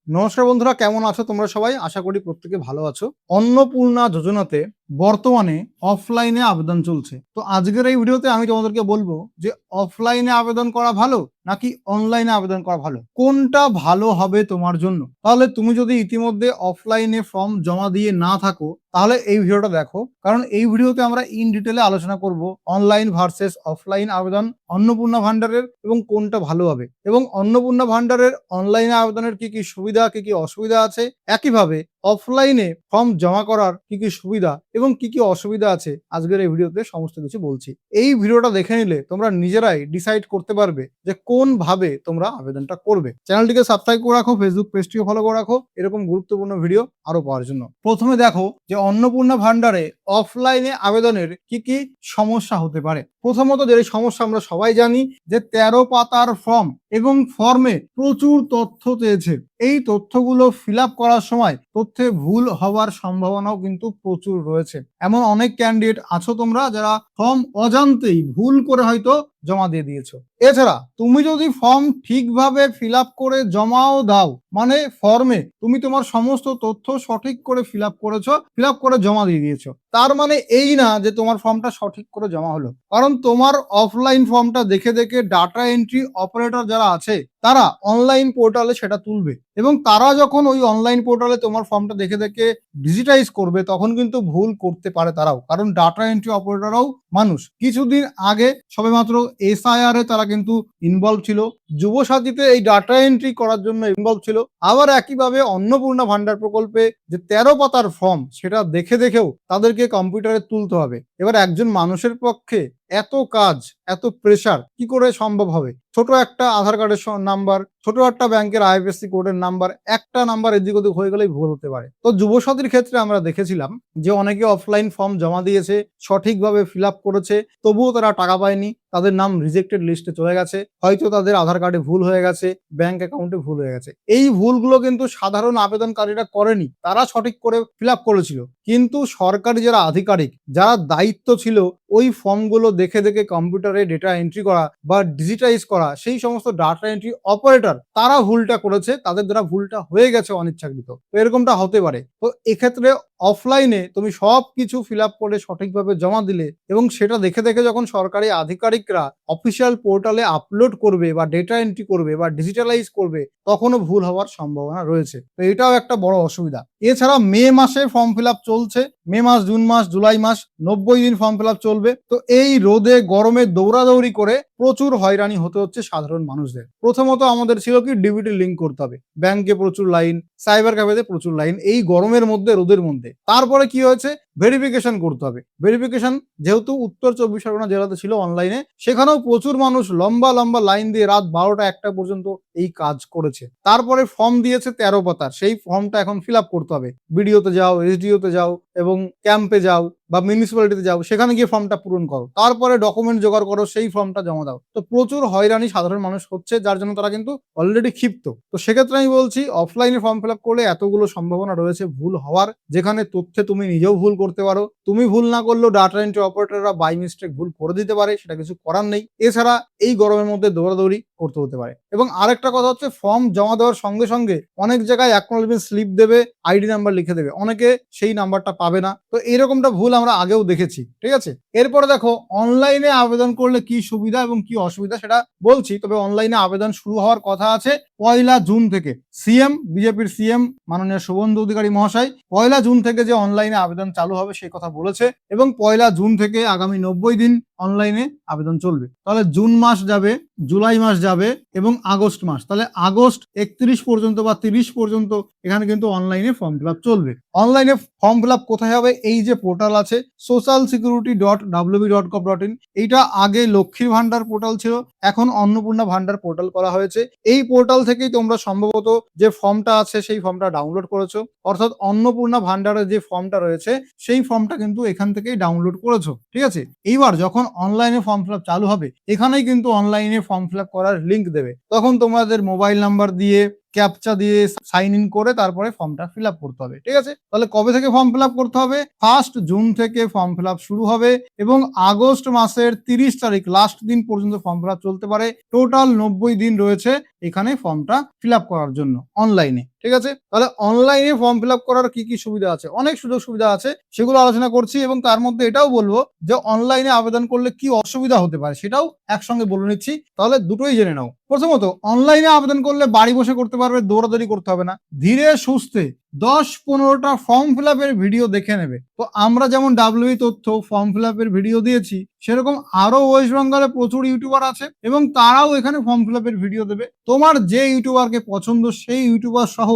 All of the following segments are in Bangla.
নমস্কার বন্ধুরা, কেমন আছো তোমরা সবাই? আশা করি প্রত্যেকে ভালো আছো। অন্নপূর্ণা যোজনাতে বর্তমানে অফলাইনে আবেদন চলছে। তো আজকের এই ভিডিওতে আমি তোমাদেরকে বলবো যে অফলাইনে আবেদন করা ভালো নাকি অনলাইনে আবেদন করা ভালো, কোনটা ভালো হবে তোমার জন্য। তাহলে তুমি যদি ইতিমধ্যে অফলাইনে ফর্ম জমা দিয়ে না থাকো তাহলে এই ভিডিওটা দেখো, কারণ এই ভিডিওতে আমরা ইন ডিটেলে আলোচনা করব অনলাইন ভার্সেস অফলাইন আবেদন অন্নপূর্ণা ভান্ডারের এবং কোনটা ভালো হবে, এবং অন্নপূর্ণা ভান্ডারের অনলাইনে আবেদনের কি কি সুবিধা কি কি অসুবিধা আছে, একইভাবে অফলাইনে ফর্ম জমা করার কি কি সুবিধা এবং কি কি অসুবিধা আছে আজকের এই ভিডিওতে সমস্ত কিছু বলছি। এই ভিডিওটা দেখে নিলে তোমরা নিজেরাই ডিসাইড করতে পারবে যে কোন ভাবে তোমরা আবেদনটা করবে। চ্যানেলটিকে সাবস্ক্রাইব করে রাখো, ফেসবুক পেজটিও ফলো করে রাখো এরকম গুরুত্বপূর্ণ ভিডিও আরো পাওয়ার জন্য। প্রথমে দেখো যে অন্নপূর্ণা ভান্ডারে অফলাইনে আবেদনের কি কি সমস্যা হতে পারে। প্রথমত যে সমস্যা আমরা সবাই জানি যে 13 পাতার ফর্ম এবং ফর্মে প্রচুর তথ্য চেয়েছে। এই তথ্যগুলো ফিল আপ করার সময় তথ্যে ভুল হওয়ার সম্ভাবনাও কিন্তু প্রচুর রয়েছে। এমন অনেক ক্যান্ডিডেট আছো তোমরা যারা ফর্ম অজান্তেই ভুল করে হয়তো জমা দিয়ে দিয়েছো। এছাড়া তুমি যদি ফর্ম ঠিকভাবে ফিল আপ করে জমাও দাও, মানে ফর্মে তুমি তোমার সমস্ত তথ্য সঠিক করে ফিল আপ করেছো, ফিল আপ করে জমা দিয়ে দিয়েছো, তার মানে এই না যে তোমার ফর্মটা সঠিক করে জমা হলো। কারণ তোমার অফলাইন ফর্মটা দেখে দেখে ডাটা এন্ট্রি অপারেটর যারা আছে তারা অনলাইন পোর্টালে সেটা তুলবে, এবং তারা যখন ওই অনলাইন পোর্টালে তোমার ফর্মটা দেখে দেখে ডিজিটাইজ করবে তখন কিন্তু ভুল করতে পারে তারাও, কারণ ডাটা এন্ট্রি অপারেটররাও মানুষ। কিছুদিন আগে সবেমাত্র এসআইআর এ তারা কিন্তু ইনভলভ ছিল, যুবসাথীতে এই ডাটা এন্ট্রি করার জন্য ইনভলভ ছিল, আবার একইভাবে অন্নপূর্ণা ভান্ডার প্রকল্পে যে 13 পাতার ফর্ম সেটা দেখে দেখেও তাদেরকে কম্পিউটারে তুলতে হবে। এবার একজন মানুষের পক্ষে এত কাজ, এত প্রেসার কি করে সম্ভব হবে? ছোট একটা আধার কার্ডের নাম্বার, ছোট একটা ব্যাংকের আইএফএসসি কোডের নাম্বার, একটা নাম্বার এদিক ওদিক হয়ে গেলেই ভুল হতে পারে। তো যুবসাথীর ক্ষেত্রে আমরা দেখেছিলাম যে অনেকে অফলাইন ফর্ম জমা দিয়েছে, সঠিকভাবে ফিল আপ করেছে, তবুও তারা টাকা পায়নি, তাদের নাম রিজেক্টেড লিস্টে চলে গেছে, হয়তো তাদের আধার কার্ডে ভুল হয়ে গেছে, ব্যাংক অ্যাকাউন্টে ভুল হয়ে গেছে। এই ভুলগুলো কিন্তু সাধারণ আবেদনকারীরা করেনি, তারা সঠিক করে ফিল আপ করেছিল, কিন্তু সরকারি যারা আধিকারিক, যারা দায়িত্ব ছিল ওই ফর্মগুলো দেখে দেখে কম্পিউটারে ডেটা এন্ট্রি করা বা ডিজিটাইজ করা, সেই সমস্ত ডাটা এন্ট্রি অপারেটর তারা ভুলটা করেছে, তাদের দ্বারা ভুলটা হয়ে গেছে অনিচ্ছাকৃত। তো এরকমটা হতে পারে। তো এক্ষেত্রে অফলাইনে তুমি সব কিছু ফিল আপ করে সঠিকভাবে জমা দিলে এবং সেটা দেখে দেখে যখন সরকারি আধিকারিকরা অফিসিয়াল পোর্টালে আপলোড করবে বা ডেটা এন্ট্রি করবে বা ডিজিটালাইজ করবে তখনও ভুল হওয়ার সম্ভাবনা রয়েছে। তো এটাও একটা বড় অসুবিধা। এছাড়া মে মাসে ফর্ম ফিল আপ চলছে, মে মাস, জুন মাস, জুলাই মাস, 90 দিন ফর্ম ফিল আপ চলবে। তো এই রোদে গরমে দৌড়াদৌড়ি করে প্রচুর হয়রানি হতে হচ্ছে সাধারণ মানুষদের। প্রথমত আমাদের ছিল কি ডিবিটি লিঙ্ক করতে হবে, ব্যাংকে প্রচুর লাইন, সাইবার ক্যাফেতে প্রচুর লাইন, এই গরমের মধ্যে রোদের মধ্যে। তারপরে কি হয়েছে, ভেরিফিকেশন করতে হবে। ভেরিফিকেশন যেহেতু উত্তর 24 পরগনা জেলাতে ছিল অনলাইনে, সেখানেও প্রচুর মানুষ লম্বা লম্বা লাইন দিয়ে রাত 12টা 1টা পর্যন্ত এই কাজ করেছে। তারপরে ফর্ম দিয়েছে 13 পাতার, সেই ফর্মটা এখন ফিল আপ করতে হবে। বিডিওতে যাও, এসডিওতে যাও এবং ক্যাম্পে যাও বা মিউনিসিপ্যালিটিতে যাও, সেখানে গিয়ে ফর্মটা পূরণ করো, তারপরে ডকুমেন্ট জোগাড় করো, সেই ফর্মটা জমা দাও। তো প্রচুর হয়রানি সাধারণ মানুষ হচ্ছে, যার জন্য তারা কিন্তু অলরেডি ক্ষিপ্ত। তো সেক্ষেত্রে আমি বলছি অফলাইনে ফর্ম ফিল আপ করলে এতগুলো সম্ভাবনা রয়েছে ভুল হওয়ার, যেখানে তথ্যে তুমি নিজেও ভুল করতে পারো, তুমি ভুল না করলেও ডাটা এন্ট্রি অপারেটররা বাই মিস্টেক ভুল করে দিতে পারে, সেটা কিছু করার নেই। এছাড়া এই গরমের মধ্যে দৌড়াদৌড়ি করতে হতে পারে। এবং আরেকটা কথা হচ্ছে, ফর্ম জমা দেওয়ার সঙ্গে সঙ্গে অনেক জায়গায় অ্যাকনোলেজমেন্ট স্লিপ দেবে, আইডি নাম্বার লিখে দেবে, অনেকে সেই নাম্বারটা পাবে না। তো এরকমটা ভুল আমরা আগেও দেখেছি, ঠিক আছে। এরপরে দেখো অনলাইনে আবেদন করলে কি সুবিধা এবং কি অসুবিধা সেটা বলছি। তবে অনলাইনে আবেদন শুরু হওয়ার কথা আছে 1 জুন থেকে। সিএম, বিজেপির সিএম মাননীয় শুভেন্দু অধিকারী মহাশয় 1 জুন থেকে যে অনলাইনে আবেদন চালু হবে সেই কথা বলেছে, এবং 1 জুন থেকে আগামী 90 দিন অনলাইনে আবেদন চলবে। তাহলে জুন মাস যাবে, জুলাই মাস যাবে এবং আগস্ট মাস, তাহলে আগস্ট 31 পর্যন্ত বা 30 পর্যন্ত এখানে কিন্তু অনলাইনে ফর্ম ফিল আপ চলবে। অনলাইনে ফর্ম ফিল আপ কোথায় হবে? এই যে পোর্টাল আছে socialsecurity.wb.gov.in, এইটা আগে লক্ষ্মীর ভান্ডার পোর্টাল ছিল, এখন অন্নপূর্ণা ভান্ডার পোর্টাল করা হয়েছে। এই পোর্টাল থেকেই তোমরা সম্ভবত যে ফর্মটা আছে সেই ফর্মটা ডাউনলোড করেছো, অর্থাৎ অন্নপূর্ণা ভান্ডারের যে ফর্মটা রয়েছে সেই ফর্মটা কিন্তু এখান থেকেই ডাউনলোড করেছো, ঠিক আছে। এইবার যখন অনলাইনে ফর্ম ফিল আপ চালু হবে, এখানেই কিন্তু অনলাইনে ফর্ম ফিল আপ করার লিঙ্ক দেবে, তখন তোমাদের মোবাইল নাম্বার দিয়ে ক্যাপচা দিয়ে সাইন ইন করে তারপরে ফর্মটা ফিল আপ করতে হবে। ঠিক আছে, তাহলে কবে থেকে ফর্ম ফিল আপ করতে হবে? 1 জুন থেকে ফর্ম ফিল আপ শুরু হবে এবং আগস্ট মাসের 30 তারিখ লাস্ট দিন পর্যন্ত ফর্ম ফিল আপ চলতে পারে। টোটাল 90 দিন রয়েছে এখানে ফর্মটা ফিল আপ করার জন্য অনলাইনে। ঠিক আছে, তাহলে অনলাইনে ফর্ম ফিল আপ করার কি কি সুবিধা আছে? অনেক সুযোগ সুবিধা আছে, সেগুলো আলোচনা করছি এবং তার মধ্যে এটাও বলবো যে অনলাইনে আবেদন করলে কি অসুবিধা হতে পারে সেটাও একসঙ্গে বলে নিচ্ছি, তাহলে দুটোই জেনে নাও। প্রথমত, অনলাইনে আবেদন করলে বাড়ি বসে করতে পারবে, দৌড়াদৌড়ি করতে হবে না। ধীরে সুস্থে 10-15টা ফর্ম ফিল আপের ভিডিও দেখে নেবে। তো আমরা যেমন ডাব্লিউবি তথ্য ফর্ম ফিল আপের ভিডিও দিয়েছি, সেরকম আরো ওয়েস্ট বেঙ্গলে প্রচুর ইউটিউবার আছে এবং তারাও এখানে ফর্ম ফিল আপের ভিডিও দেবে। তোমার যে ইউটিউবারকে পছন্দ সেই ইউটিউবার সহ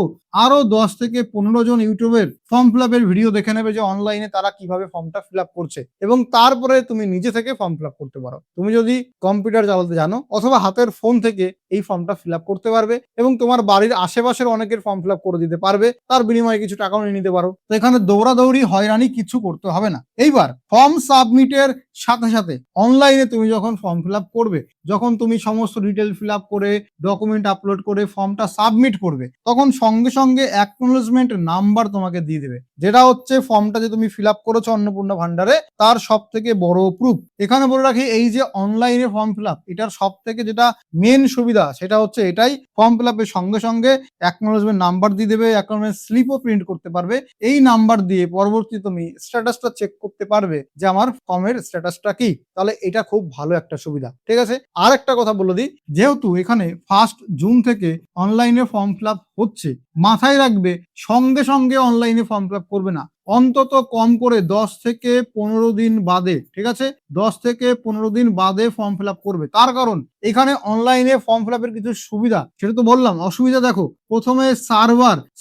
আরো 10 থেকে 15 জন ইউটিউবের ফর্ম ফিল আপের ভিডিও দেখে নেবে যে অনলাইনে তারা কিভাবে ফর্মটা ফিল আপ করছে, এবং তারপরে তুমি নিজে থেকে ফর্ম ফিল আপ করতে পারো। তুমি যদি কম্পিউটার চালাতে জানো অথবা হাতের ফোন থেকে এই ফর্মটা ফিল আপ করতে পারবে এবং তোমার বাড়ির আশেপাশের অনেকের ফর্ম ফিল আপ করে দিতে পারবে, তার বিনিময়ে কিছু টাকাও নিয়ে নিতে পারো। তো এখানে দৌড়াদৌড়ি হয়রানি কিছু করতে হবে না। এইবার ফর্ম সাবমিটের সাথে সাথে অনলাইনে তুমি যখন ফর্ম ফিল আপ করবে, যখন তুমি সমস্ত ডিটেল ফিল আপ করে ডকুমেন্ট আপলোড করে ফর্মটা সাবমিট করবে, তখন সঙ্গে সঙ্গে অ্যাকনোলেজমেন্ট নাম্বার তোমাকে দিয়ে দেবে, যেটা হচ্ছে ফর্মটা যে তুমি ফিল আপ করেছো অন্নপূর্ণা ভান্ডারে তার সব থেকে বড় প্রুফ। এখানে বলে রাখি, এই যে অনলাইনে ফর্ম ফিল আপ, এটার সব থেকে যেটা মেন সুবিধা সেটা হচ্ছে এটাই, ফর্ম ফিল আপের সঙ্গে সঙ্গে অ্যাকনোলেজমেন্ট নাম্বার দিয়ে দেবে, অ্যাকনোলেজমেন্ট স্লিপও প্রিন্ট করতে পারবে। এই নাম্বার দিয়ে পরবর্তী তুমি স্ট্যাটাসটা চেক করতে পারবে যে আমার ফর্মের স্ট্যাটাসটা কি। তাহলে এটা খুব ভালো একটা সুবিধা। ঠিক আছে, আর একটা কথা বলে দিই, যেহেতু এখানে 1 জুন থেকে অনলাইনে ফর্ম ফিল আপ হচ্ছে, মাথায় রাখবে সঙ্গে সঙ্গে অনলাইনে ফর্ম ফিল আপ করবে না, অন্তত কম করে 10 থেকে 15 দিন বাদে। ঠিক আছে, 10 থেকে 15 দিন বাদে ফর্ম ফিল আপ করবে। তার কারণ এখানে অনলাইনে ফর্ম ফিল আপের কিছু সুবিধা, সেটা তো বললাম। অসুবিধা দেখো, প্রথমে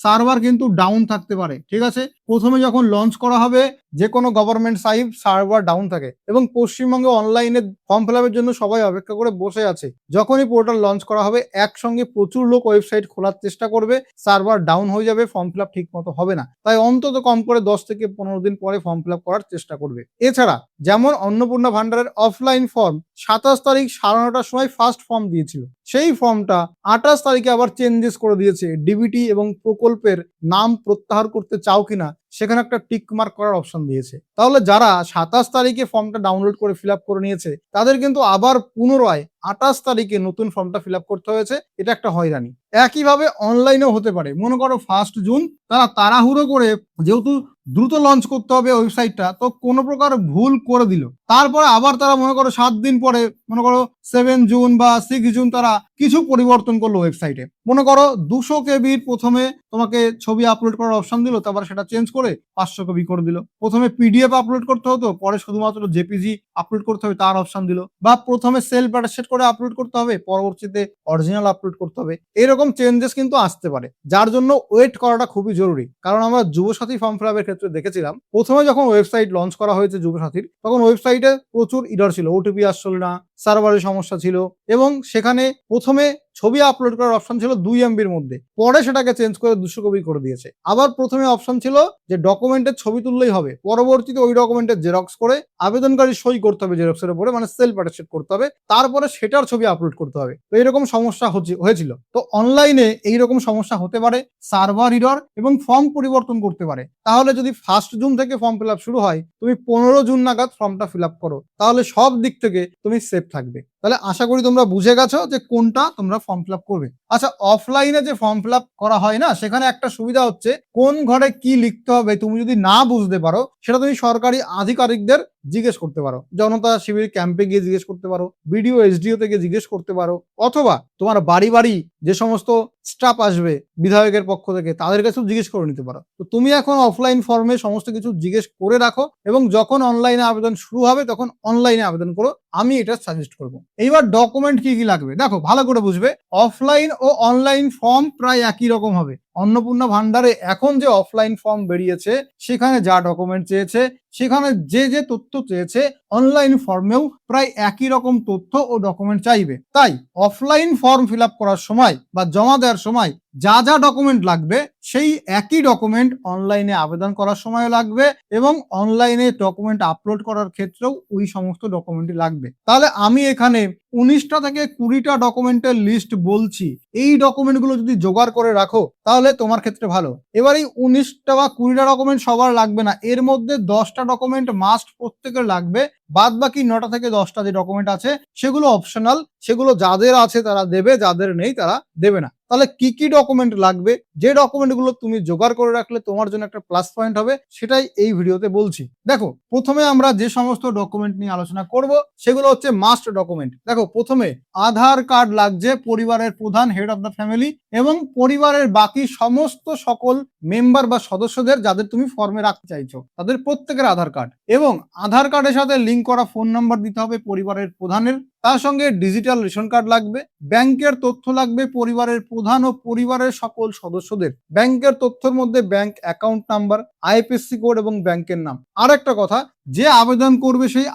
সার্ভার কিন্তু ডাউন থাকতে পারে। ঠিক আছে, প্রথমে যখন লঞ্চ করা হবে যে কোনো গভর্নমেন্ট সাইট, সার্ভার ডাউন থাকে এবং পশ্চিমবঙ্গে অনলাইনে ফর্ম ফিল আপের জন্য সবাই অপেক্ষা করে বসে আছে। যখনই পোর্টাল লঞ্চ করা হবে একসঙ্গে প্রচুর লোক ওয়েবসাইট খোলার চেষ্টা করবে, সার্ভার ডাউন হয়ে যাবে, ফর্ম ফিল আপ ঠিক মতো হবে না। তাই অন্তত কম করে 10 থেকে 15 দিন পরে ফর্ম ফিল আপ করার চেষ্টা করবে। এছাড়া যেমন অন্নপূর্ণা ভান্ডারের অফলাইন ফর্ম 27 তারিখ 9:30টার সময় ফার্স্ট ফর্ম দিয়েছিল, সেই ফর্মটা 28 তারিখে আবার চেঞ্জেস করে দিয়েছে। ডিবিটি এবং প্রকল্পের নাম প্রত্যাহার করতে চাও কিনা সেখানে একটা টিক মার্ক করার অপশন দিয়েছে। তাহলে যারা 27 তারিখে ফর্মটা ডাউনলোড করে ফিল আপ করে নিয়েছে তাদের কিন্তু আবার পুনরায় 28 তারিখে নতুন ফর্মটা ফিল আপ করতে হয়েছে। এটা একটা হয়রানি। একইভাবে অনলাইনেও হতে পারে, মনে করো 1 জুন তারা তাড়াহুড়ো করে, যেহেতু দ্রুত লঞ্চ করতে হবে ওয়েবসাইটটা, তো কোনো প্রকার ভুল করে দিল, তারপরে আবার তারা মনে করো 7 দিন পরে, মনে করো 7 জুন বা 6 জুন তারা কিছু পরিবর্তন করলো ওয়েবসাইটে। মনে করো 200 কেবির প্রথমে তোমাকে ছবি আপলোড করার অপশন দিল, তারপর সেটা চেঞ্জ করে 500 কেবি করে দিল। প্রথমে পিডিএফ আপলোড করতে হতো, পরে শুধুমাত্র জেপিজি আপলোড করতে হবে তার অপশন দিল। বা প্রথমে সেলফ অ্যাটাস্টেড করে আপলোড করতে হবে, পরবর্তীতে অরিজিনাল আপলোড করতে হবে। এরকম চেঞ্জেস কিন্তু আসতে পারে, যার জন্য ওয়েট করাটা খুবই জরুরি। কারণ আমরা যুবসাথী ফর্ম ফিল আপের ক্ষেত্রে দেখেছিলাম, প্রথমে যখন ওয়েবসাইট লঞ্চ করা হয়েছে যুবসাথীর, তখন ওয়েবসাইটে প্রচুর ইরর ছিল, ওটিপি আসছিল না, সার্ভারের সমস্যা ছিল এবং সেখানে প্রথমে ছবি আপলোড করার অপশন ছিল 2 MBর মধ্যে, পরে সেটাকে চেঞ্জ করে 200 কপি করে দিয়েছে। আবার প্রথমে অপশন ছিল যে ডকুমেন্টের ছবি তুললেই হবে, পরবর্তীতে ওই ডকুমেন্টের জেরক্স করে আবেদনকারী সই করতে হবে জেরক্সের উপরে, মানে সেলফ অ্যাটাস্টেড করতে হবে, তারপরে সেটার ছবি আপলোড করতে হবে। তো এরকম সমস্যা হয়েছিল। তো অনলাইনে এইরকম সমস্যা হতে পারে, সার্ভার ইরর এবং ফর্ম পরিবর্তন করতে পারে। তাহলে যদি 1 জুন থেকে ফর্ম ফিল আপ শুরু হয়, তুমি 15 জুন নাগাদ ফর্মটা ফিল আপ করো, তাহলে সব দিক থেকে তুমি সেফ থাকবে। তাহলে আশা করি তোমরা বুঝে গেছো যে কোনটা তোমরা ফর্ম ফিল আপ করবে। আচ্ছা, অফলাইনে যে ফর্ম ফিল আপ করা হয় না, সেখানে একটা সুবিধা হচ্ছে কোন ঘরে কি লিখতে হবে তুমি যদি না বুঝতে পারো, সেটা তুমি সরকারি আধিকারিকদের জিজ্ঞেস করতে পারো। জনতা শিবির ক্যাম্পে গিয়ে জিজ্ঞেস করতে পারো, বিডিও এসডিও থেকে জিজ্ঞেস করতে পারো, অথবা তোমার বাড়ি বাড়ি যে সমস্ত স্টাফ আসবে বিধায়কের পক্ষ থেকে তাদের কাছেও জিজ্ঞেস করে নিতে পারো। তো তুমি এখন অফলাইন ফর্মে সমস্ত কিছু জিজ্ঞেস করে রাখো এবং যখন অনলাইনে আবেদন শুরু হবে তখন অনলাইনে আবেদন করো, আমি এটা সাজেস্ট করবো। এইবার ডকুমেন্ট কি কি লাগবে দেখো, ভালো করে বুঝবে। অফলাইন ও অনলাইন ফর্ম প্রায় একই রকম হবে। অন্নপূর্ণা ভান্ডারে এখন যে অফলাইন ফর্ম বেরিয়েছে সেখানে যা ডকুমেন্ট চেয়েছে সেখানে যে যে তথ্য চেয়েছে অনলাইন ফর্মেও প্রায় একই রকম তথ্য ও ডকুমেন্ট চাইবে। তাই অফলাইন ফর্ম ফিল আপ করার সময় বা জমা দেওয়ার সময় যা যা ডকুমেন্ট লাগবে সেই একই ডকুমেন্ট অনলাইনে আবেদন করার সময় লাগবে এবং অনলাইনে ডকুমেন্ট আপলোড করার ক্ষেত্রেও ওই সমস্ত ডকুমেন্টই লাগবে। তাহলে আমি এখানে 19টা থেকে 20টা ডকুমেন্টের লিস্ট বলছি, এই ডকুমেন্টগুলো যদি জোগাড় করে রাখো তাহলে তোমার ক্ষেত্রে ভালো। এবার এই 19টা বা 20টা ডকুমেন্ট সবার লাগবে না, এর মধ্যে 10টা ডকুমেন্ট মাস্ট প্রত্যেকের লাগবে, বাদ বাকি 9টা থেকে 10টা যে ডকুমেন্ট আছে সেগুলো অপশনাল, সেগুলো যাদের আছে তারা দেবে, যাদের নেই তারা দেবে না। তাহলে কি কি ডকুমেন্ট লাগবে, যে ডকুমেন্টগুলো তুমি জোগাড় করে রাখলে তোমার জন্য একটা প্লাস পয়েন্ট হবে, সেটাই এই ভিডিওতে বলছি। দেখো, প্রথমে আমরা যে সমস্ত ডকুমেন্ট নিয়ে আলোচনা করব সেগুলো হচ্ছে মাস্ট ডকুমেন্ট। দেখো, প্রথমে আধার কার্ড লাগছে পরিবারের প্রধান, হেড অফ দ্য ফ্যামিলি, এবং পরিবারের বাকি সমস্ত সকল মেম্বার বা সদস্যদের যাদের তুমি ফর্মে রাখতে চাইছো তাদের প্রত্যেকের আধার কার্ড, এবং আধার কার্ডের সাথে লিঙ্ক করা ফোন নাম্বার দিতে হবে পরিবারের প্রধানের। তার সঙ্গে ডিজিটাল রেশন কার্ড লাগবে, ব্যাংকের তথ্য লাগবে পরিবারের প্রধান ও পরিবারের সকল সদস্যদের। ব্যাংকের তথ্যের মধ্যে bank account number, IFSC code এবং ব্যাংকের নাম। আর একটা কথা, যে আবেদন করবে সেই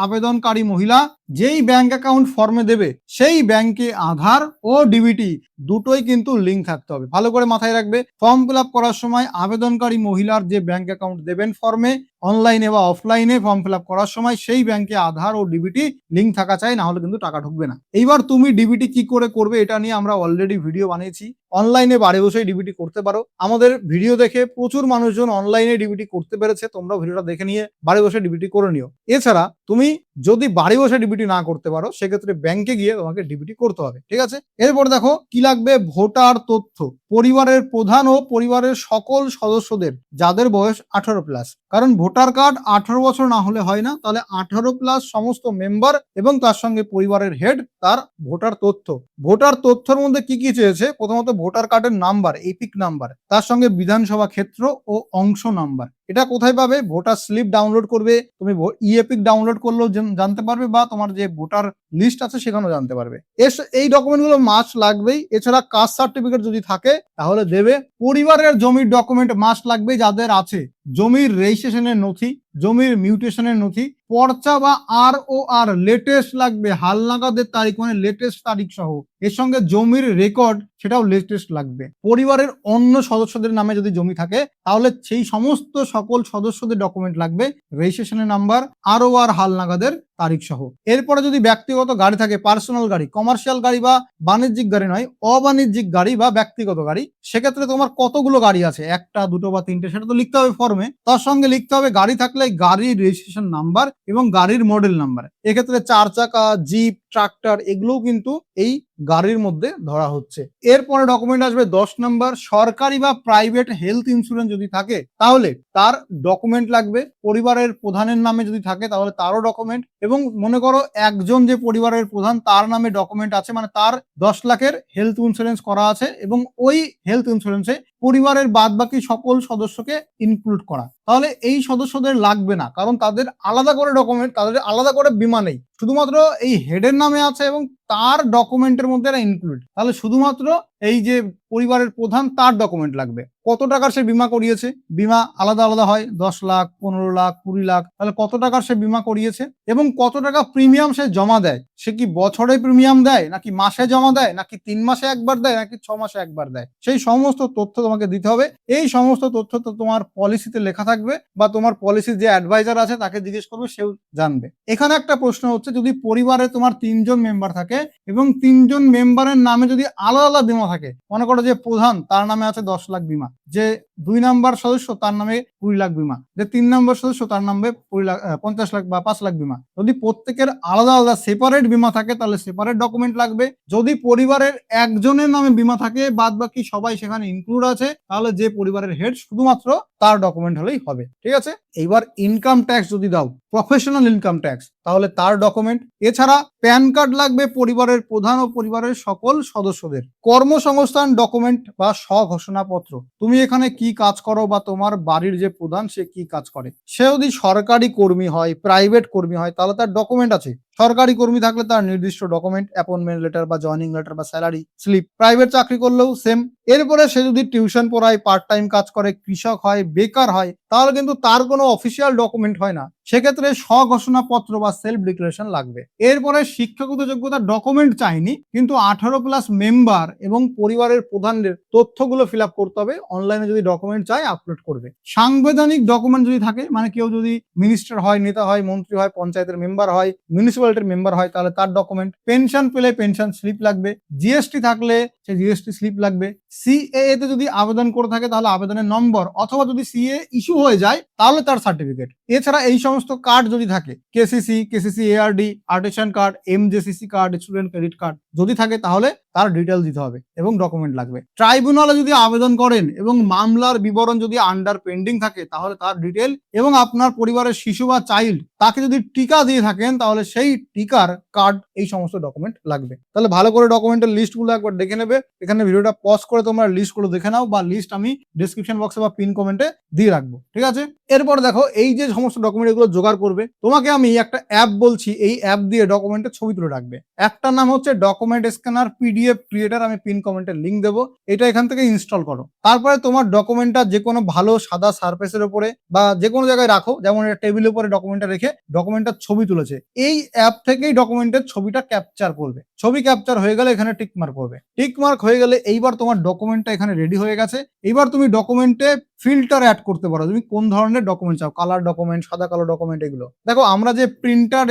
আবেদনকারী মহিলা যেই ব্যাংক অ্যাকাউন্ট ফর্মে দেবে সেই ব্যাংকে আধার ও ডিবিটি দুটোই কিন্তু লিঙ্ক থাকতে হবে। ভালো করে মাথায় রাখবে, ফর্ম ফিল আপ করার সময় আবেদনকারী মহিলার যে ব্যাংক অ্যাকাউন্ট দেবেন ফর্মে, অনলাইনে বা অফলাইনে ফর্ম ফিল আপ করার সময় সেই ব্যাংকে আধার ও ডিবিটি লিঙ্ক থাকা চাই, না হলে কিন্তু টাকা ঢুকবে না। এইবার তুমি ডিবিটি কি করে করবে এটা নিয়ে আমরা অলরেডি ভিডিও বানিয়েছি, অনলাইনে বাড়ি বসেই ডিবিটি করতে পারো। আমাদের ভিডিও দেখে প্রচুর মানুষজন অনলাইনে ডিবিটি করতে পেরেছে, তোমরা ভিডিওটা দেখে নিয়ে বাড়ি বসে ডিবিটি করে নিও। এছাড়া তুমি যদি বাড়ি বসে ডিবিটি না করতে পারো সেক্ষেত্রে ব্যাংকে গিয়ে তোমাকে ডিবিটি করতে হবে, ঠিক আছে। এরপর দেখো কি লাগবে, ভোটার তথ্য পরিবারের প্রধান ও পরিবারের সকল সদস্যদের যাদের বয়স 18+, কারণ ভোটার কার্ড 18 বছর না হলে হয় না, তাহলে 18+ সমস্ত মেম্বার এবং তার সঙ্গে পরিবারের হেড তার ভোটার তথ্য। ভোটার তথ্যের মধ্যে কি কি চেয়েছে, প্রথমত ভোটার কার্ডের নাম্বার, এপিক নাম্বার, তার সঙ্গে বিধানসভা ক্ষেত্র ও অংশ নাম্বার। এটা কোথায় পাবে, ভোটার স্লিপ ডাউনলোড করবে তুমি, ইএপিক ডাউনলোড করলেও জানতে পারবে, বা তোমার যে ভোটার লিস্ট আছে সেখানেও জানতে পারবে। এই ডকুমেন্টগুলো মাস্ট লাগবেই। এছাড়া কাস্ট সার্টিফিকেট যদি থাকে তাহলে দেবে। পরিবারের জমির ডকুমেন্ট মাস্ট লাগবে যাদের আছে, জমির রেজিস্ট্রেশনের নথি, জমির মিউটেশনের নথি, পর্চা বা ROR লেটেস্ট লাগবে, হালনাগাদের তারিখ মানে লেটেস্ট তারিখ সহ। এর সঙ্গে জমির রেকর্ড সেটাও লেটেস্ট লাগবে। পরিবারের অন্য সদস্যদের নামে যদি জমি থাকে তাহলে সেই সমস্ত সকল সদস্যদের ডকুমেন্ট লাগবে, রেজিস্ট্রেশনের নাম্বার, ROR হালনাগাদের তারিখ সহ। এরপরে যদি ব্যক্তিগত গাড়ি থাকে, পার্সোনাল গাড়ি, কমার্শিয়াল গাড়ি বা বাণিজ্যিক গাড়ি নয়, অবাণিজ্যিক গাড়ি বা ব্যক্তিগত গাড়ি, সেক্ষেত্রে তোমার কতগুলো গাড়ি আছে, 1টা 2টো বা 3টে, সেটা তো লিখতে হবে ফর্মে। তার সঙ্গে লিখতে হবে গাড়ি থাকলে গাড়ির রেজিস্ট্রেশন নাম্বার এবং গাড়ির মডেল নাম্বার। এক্ষেত্রে 4 চাকা, জিপ, ট্রাক্টর এগুলোও কিন্তু এই গাড়ির মধ্যে ধরা হচ্ছে। এরপরে ডকুমেন্ট আসবে 10 নম্বর, সরকারি বা প্রাইভেট হেলথ ইন্স্যুরেন্স যদি থাকে তাহলে তার ডকুমেন্ট লাগবে। পরিবারের প্রধানের নামে যদি থাকে তাহলে তারও ডকুমেন্ট, এবং মনে করো একজন যে পরিবারের প্রধান তার নামে ডকুমেন্ট আছে, মানে তার 10 লাখের হেলথ ইন্স্যুরেন্স করা আছে এবং ওই হেলথ ইন্স্যুরেন্সে পরিবারের বাদ বাকি সকল সদস্যকে ইনক্লুড করা, তাহলে এই সদস্যদের লাগবে না, কারণ তাদের আলাদা করে ডকুমেন্ট, তাদের আলাদা করে বীমা নেই, শুধুমাত্র এই হেডের নামে আছে এবং তার ডকুমেন্টের মধ্যে এরা ইনক্লুড। তাহলে শুধুমাত্র এই যে পরিবারের প্রধান তার ডকুমেন্ট লাগবে। কত টাকার সে বীমা করিয়েছে, বীমা আলাদা আলাদা হয়, 10 লাখ, 15 লাখ, 20 লাখ, তাহলে কত টাকার সে বীমা করিয়েছে এবং কত টাকা প্রিমিয়াম সে জমা দেয়, সে কি বছরে প্রিমিয়াম দেয় নাকি মাসে জমা দেয় নাকি 3 মাসে একবার দেয় নাকি 6 মাসে একবার দেয়, সেই সমস্ত তথ্য তোমাকে দিতে হবে। এই সমস্ত তথ্য তো তোমার পলিসিতে লেখা থাকবে, বা তোমার পলিসির যে অ্যাডভাইজার আছে তাকে জিজ্ঞেস করবে, সেও জানবে। এখানে একটা প্রশ্ন হচ্ছে, যদি পরিবারে তোমার 3 জন মেম্বার থাকে এবং 3 জন মেম্বারের নামে যদি আলাদা আলাদা বীমা থাকে, মনে করো যে প্রধান তার নামে আছে 10 লাখ বীমা, যে 2 নাম্বার সদস্য তার নামে 20 লাখ বীমা, যে 3 নম্বর সদস্য তার নামে 50 লাখ বা 5 লাখ বীমা। যদি প্রত্যেকের আলাদা আলাদা সেপারেট বীমা থাকে তাহলে সেপারেট ডকুমেন্ট লাগবে। যদি পরিবারের একজনের নামে বীমা থাকে, বাদ বাকি সবাই সেখানে ইনক্লুড আছে, তাহলে যে পরিবারের হেড শুধুমাত্র তার ডকুমেন্ট হলেই হবে, ঠিক আছে। এইবার ইনকাম ট্যাক্স যদি দাও, প্রফেশনাল ইনকাম ট্যাক্স, তাহলে তার ডকুমেন্ট। এছাড়া প্যান কার্ড লাগবে পরিবারের প্রধান ও পরিবারের সকল সদস্যদের। কর্মসংস্থান ডকুমেন্ট বা স্বঘোষণাপত্র, তুমি এখানে কি কাজ করো বা তোমার বাড়ির যে প্রধান সে কি কাজ করে। সে যদি সরকারি কর্মী হয়, প্রাইভেট কর্মী হয়, তাহলে তার ডকুমেন্ট আছে। সরকারি কর্মী থাকলে তার নির্দিষ্ট ডকুমেন্ট, অ্যাপয়েন্টমেন্ট লেটার বা জয়নিং লেটার বা স্যালারি স্লিপ। প্রাইভেট চাকরি করলেও সেম। এরপরে সে যদি টিউশন পড়ায়, পার্ট টাইম কাজ করে, কৃষক হয়, বেকার হয়, তাহলে কিন্তু তার কোনো অফিসিয়াল ডকুমেন্ট হয় না, সেক্ষেত্রে স্বঘোষণাপত্র বা সেলফ ডিক্লারেশন লাগবে। এরপরে শিক্ষাগত যোগ্যতার ডকুমেন্ট চাইনি, কিন্তু 18+ মেম্বার এবং পরিবারের প্রধানদের তথ্যগুলো ফিল আপ করতে হবে। অনলাইনে যদি ডকুমেন্ট চাই আপলোড করবে। সাংবিধানিক ডকুমেন্ট যদি থাকে, মানে কেউ যদি মিনিস্টার হয়, নেতা হয়, মন্ত্রী হয়, পঞ্চায়েতের মেম্বার হয়, মিউনিসিপ্যালিটির মেম্বার হয়, তাহলে তার ডকুমেন্ট। পেনশন পেলে পেনশন স্লিপ লাগবে, জিএসটি থাকলে সেই জিএসটি স্লিপ লাগবে, সিএএ তে যদি আবেদন করে থাকে তাহলে আবেদনের নম্বর, অথবা যদি সিএ ইস্যু হয়ে যায় তাহলে তার সার্টিফিকেট। এছাড়া এই সমস্ত কার্ড যদি থাকে, KCC ARD, artisan card, MJCC card, student credit card যদি থাকে তাহলে তার ডিটেল দিতে হবে এবং ডকুমেন্ট লাগবে। ট্রাইব্যুনালে যদি আবেদন করেন এবং মামলার বিবরণ যদি আন্ডার পেন্ডিং থাকে তাহলে তার ডিটেল, এবং আপনার পরিবারের শিশু বা চাইল্ড তাকে যদি টিকা দিয়ে থাকেন তাহলে সেই টিকার কার্ড, এই সমস্ত ডকুমেন্ট লাগবে। তাহলে ভালো করে ডকুমেন্টের লিস্টগুলো একবার দেখে নেবে। এখানে ভিডিওটা পজ করে তোমরা লিস্টগুলো দেখে নাও, বা লিস্ট আমি ডেসক্রিপশন বক্সে বা পিন কমেন্টে দিয়ে রাখবো, ঠিক আছে? এরপর দেখো, এই যে সমস্ত ডকুমেন্ট এগুলো জোগাড় করবে, তোমাকে আমি একটা অ্যাপ বলছি, এই অ্যাপ দিয়ে ডকুমেন্টের ছবি তুলে রাখবে। একটার নাম হচ্ছে ডকুমেন্ট স্ক্যানার পিডিএফ ক্রিয়েটার, আমি পিন কমেন্টের লিঙ্ক দেবো, এটা এখান থেকে ইনস্টল করো। তারপরে তোমার ডকুমেন্টটা যে কোনো ভালো সাদা সারফেসের উপরে বা যে কোনো জায়গায় রাখো, যেমন টেবিলের উপরে ডকুমেন্টটা রেখে ডকুমেন্টটার ছবি তুলেছে, এই অ্যাপ থেকেই ডকুমেন্টের ছবিটা ক্যাপচার করবে। ছবি ক্যাপচার হয়ে গেলে এখানে টিক মার্ক করবে। টিক মার্ক হয়ে গেলে এইবার তোমার ডকুমেন্টটা এখানে রেডি হয়ে গেছে। এইবার তুমি ডকুমেন্টে ফিল্টার অ্যাড করতে পারো, তুমি কোন ধরনের ডকুমেন্ট চাও, কালার ডকুমেন্ট, সাদা কালো ডকুমেন্ট, এগুলো দেখো। আমরা যে প্রিন্টার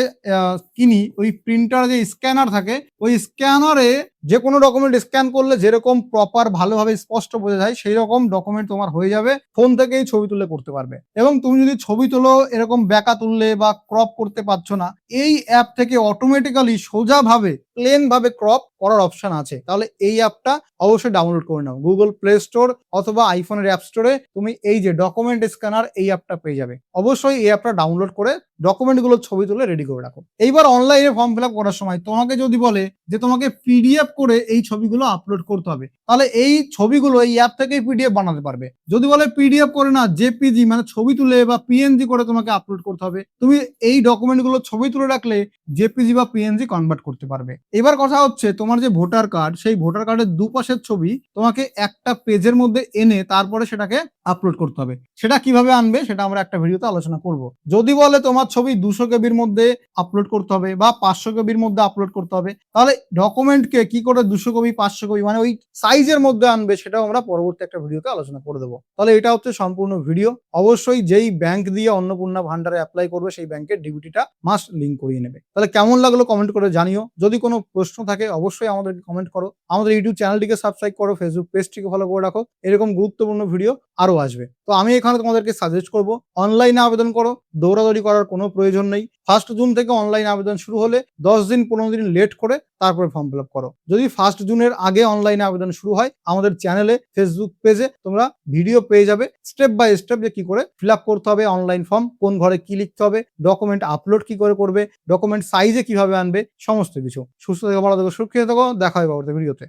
কিনি, ওই প্রিন্টার যে স্ক্যানার থাকে, ওই স্ক্যানারে যে কোনো ডকুমেন্ট স্ক্যান করলে যেরকম প্রপার ভালোভাবে স্পষ্ট বোঝা যায়, সেই রকম ডকুমেন্ট তোমার হয়ে যাবে। ফোন থেকেই ছবি তুলে করতে পারবে। এবং তুমি যদি ছবি তোলো, এরকম ব্যাকা তুললে বা ক্রপ করতে পারছো না, এই অ্যাপ থেকে অটোমেটিক্যালি সোজাভাবে প্লেন ভাবে ক্রপ করার অপশন আছে। তাহলে এই অ্যাপটা অবশ্যই ডাউনলোড করে নাও। গুগল প্লে স্টোর অথবা আইফোনের অ্যাপ স্টোরে তুমি এই যে ডকুমেন্ট স্ক্যানার, এই অ্যাপটা পেয়ে যাবে। অবশ্যই এই অ্যাপটা ডাউনলোড করে ডকুমেন্টগুলো ছবি তুলে রেডি করে রাখো। এইবার অনলাইনে ফর্ম ফিল আপ করার সময় তোমাকে যদি বলে যে তোমাকে পিডিএফ করে এই ছবিগুলো আপলোড করতে হবে, তাহলে এই ছবিগুলো এই অ্যাপ থেকেই পিডিএফ বানাতে পারবে। যদি বলে পিডিএফ করে না, জেপিজি মানে ছবি তুলে বা পিএনজি করে তোমাকে আপলোড করতে হবে, তুমি এই ডকুমেন্টগুলো ছবি তুলে রাখলে জেপিজি বা পিএনজি কনভার্ট করতে পারবে। এবার কথা হচ্ছে, তোমার যে ভোটার কার্ড, সেই ভোটার কার্ডের দুপাশের ছবি তোমাকে একটা পেজের মধ্যে এনে তারপরে সেটাকে আপলোড করতে হবে। সেটা কিভাবে আনবে সেটা আমরা একটা ভিডিওতে আলোচনা করব। যদি বলে তোমার ছবি 200 কেবির মধ্যে আপলোড করতে হবে বা 500 কেবির মধ্যে আপলোড করতে হবে, তাহলে ডকুমেন্টকে কি করে 200 কপি 500 কপি মানে ওই সাইজের মধ্যে আনবে, সেটাও আমরা পরবর্তী একটা ভিডিওতে আলোচনা করে দেবো। তাহলে এটা হচ্ছে সম্পূর্ণ ভিডিও। অবশ্যই যেই ব্যাংক দিয়ে অন্নপূর্ণা ভান্ডারে অ্যাপ্লাই করবে সেই ব্যাংকের ডিবিটিটা মাস্ট লিঙ্ক করিয়ে নেবে। তাহলে কেমন লাগলো কমেন্ট করে জানিও। যদি কোনো প্রশ্ন থাকে অবশ্যই আমাদেরকে কমেন্ট করো। আমাদের ইউটিউব চ্যানেলটিকে সাবস্ক্রাইব করো, ফেসবুক পেজটিকে ফলো করে রাখো, এরকম গুরুত্বপূর্ণ ভিডিও আরো আসবে। তো আমি এখানে তোমাদেরকে সাজেস্ট করব, অনলাইনে আবেদন করো, দৌড়াদৌড়ি করার কোনো প্রয়োজন নেই। 1 জুন থেকে অনলাইন আবেদন শুরু হলে 10 দিন 15 দিন লেট করে তারপরে ফর্ম ফিল আপ করো। যদি 1 জুনের আগে অনলাইনে আবেদন শুরু হয়, আমাদের চ্যানেলে ফেসবুক পেজে তোমরা ভিডিও পেয়ে যাবে স্টেপ বাই স্টেপ, যে কি করে ফিল আপ করতে হবে অনলাইন ফর্ম, কোন ঘরে কি লিখতে হবে, ডকুমেন্ট আপলোড কি করে করবে, ডকুমেন্ট সাইজে কিভাবে আনবে, সমস্ত কিছু। সুস্থ থেকো, ভালো থেকো, সুরক্ষিত থেকো। দেখা হবে পরবর্তী ভিডিওতে।